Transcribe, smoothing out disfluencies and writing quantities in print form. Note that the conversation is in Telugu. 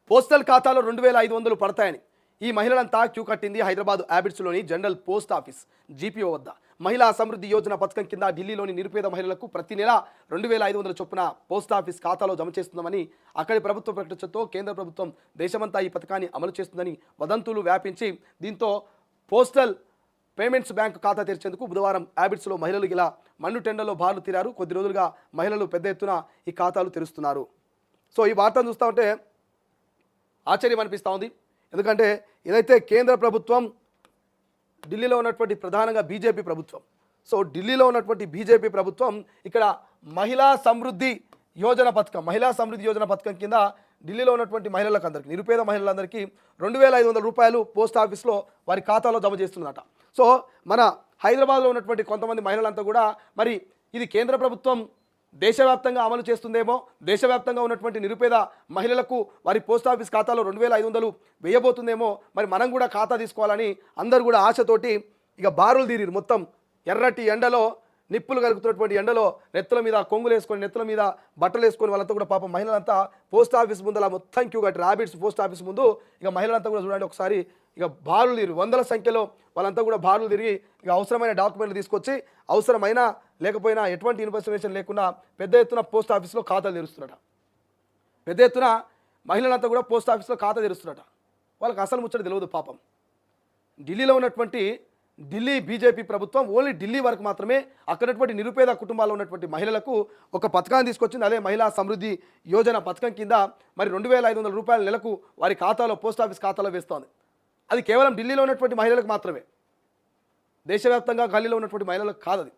పోస్టల్ ఖాతాలో 2500 పడతాయని ఈ మహిళలంతా క్యూ కట్టింది హైదరాబాద్ హ్యాబిట్స్లోని జనరల్ పోస్ట్ ఆఫీస్ జీపీఓ వద్ద. మహిళా సమృద్ధి యోజన పథకం కింద ఢిల్లీలోని నిరుపేద మహిళలకు ప్రతి నెల 2500 చొప్పున పోస్ట్ ఆఫీస్ ఖాతాలో జమ చేస్తుందని అక్కడి ప్రభుత్వం ప్రకటించడంతో కేంద్ర ప్రభుత్వం దేశమంతా ఈ పథకాన్ని అమలు చేస్తుందని వదంతులు వ్యాపించి దీంతో పోస్టల్ పేమెంట్స్ బ్యాంకు ఖాతా తెరిచేందుకు బుధవారం హ్యాబిట్స్లో మహిళలు ఇలా మండు టెండర్లో బార్లు తీరారు. కొద్ది రోజులుగా మహిళలు పెద్ద ఎత్తున ఈ ఖాతాలు తెరుస్తున్నారు. సో ఈ వార్తను చూస్తూ ఉంటే ఆశ్చర్యం అనిపిస్తూ ఉంది. ఎందుకంటే ఏదైతే కేంద్ర ప్రభుత్వం ఢిల్లీలో ఉన్నటువంటి ప్రధానంగా బీజేపీ ప్రభుత్వం, సో ఢిల్లీలో ఉన్నటువంటి బీజేపీ ప్రభుత్వం ఇక్కడ మహిళా సమృద్ధి యోజన పథకం కింద ఢిల్లీలో ఉన్నటువంటి మహిళలకు అందరికీ, నిరుపేద మహిళలందరికీ 2500 రూపాయలు పోస్ట్ ఆఫీస్లో వారి ఖాతాలో జమ చేస్తుందట. సో మన హైదరాబాద్లో ఉన్నటువంటి కొంతమంది మహిళలంతా కూడా మరి ఇది కేంద్ర ప్రభుత్వం దేశవ్యాప్తంగా అమలు చేస్తుందేమో, దేశవ్యాప్తంగా ఉన్నటువంటి నిరుపేద మహిళలకు వారి పోస్ట్ ఆఫీస్ ఖాతాలో 2500 వేయబోతుందేమో, మరి మనం కూడా ఖాతా తీసుకోవాలని అందరూ కూడా ఆశతోటి ఇక బారులు తీరిరు. మొత్తం ఎర్రటి ఎండలో, నిప్పులు కరుగుతున్నటువంటి ఎండలో నెత్తుల మీద కొంగులు వేసుకొని, నెత్తుల మీద బట్టలు వేసుకొని వాళ్ళంతా కూడా పాపం మహిళలంతా పోస్ట్ ఆఫీస్ ముందు అలా మొత్తం క్యూ కట్టి హ్యాబిట్స్ పోస్ట్ ఆఫీస్ ముందు ఇక మహిళలంతా కూడా చూడండి ఒకసారి ఇక బారులు తిరిగి వందల సంఖ్యలో వాళ్ళంతా కూడా బారులు తిరిగి ఇక అవసరమైన డాక్యుమెంట్లు తీసుకొచ్చి అవసరమైన లేకపోయినా ఎటువంటి ఇన్ఫర్మేషన్ లేకుండా పెద్ద ఎత్తున పోస్ట్ ఆఫీస్లో ఖాతాలు తెరుస్తున్నట. పెద్ద ఎత్తున మహిళలంతా కూడా పోస్ట్ ఆఫీస్లో ఖాతా తెరుస్తున్నట. వాళ్ళకి అసలు ముచ్చట తెలియదు పాపం. ఢిల్లీలో ఉన్నటువంటి ఢిల్లీ బీజేపీ ప్రభుత్వం ఓన్లీ ఢిల్లీ వరకు మాత్రమే అక్కడటువంటి నిరుపేద కుటుంబాల్లో ఉన్నటువంటి మహిళలకు ఒక పథకాన్ని తీసుకొచ్చింది. అదే మహిళా సమృద్ధి యోజన పథకం కింద మరి 2500 రూపాయల నెలకు వారి ఖాతాలో పోస్ట్ ఆఫీస్ ఖాతాలో వేస్తోంది. అది కేవలం ఢిల్లీలో ఉన్నటువంటి మహిళలకు మాత్రమే, దేశవ్యాప్తంగా గల్లీలో ఉన్నటువంటి మహిళలకు కాదు అది.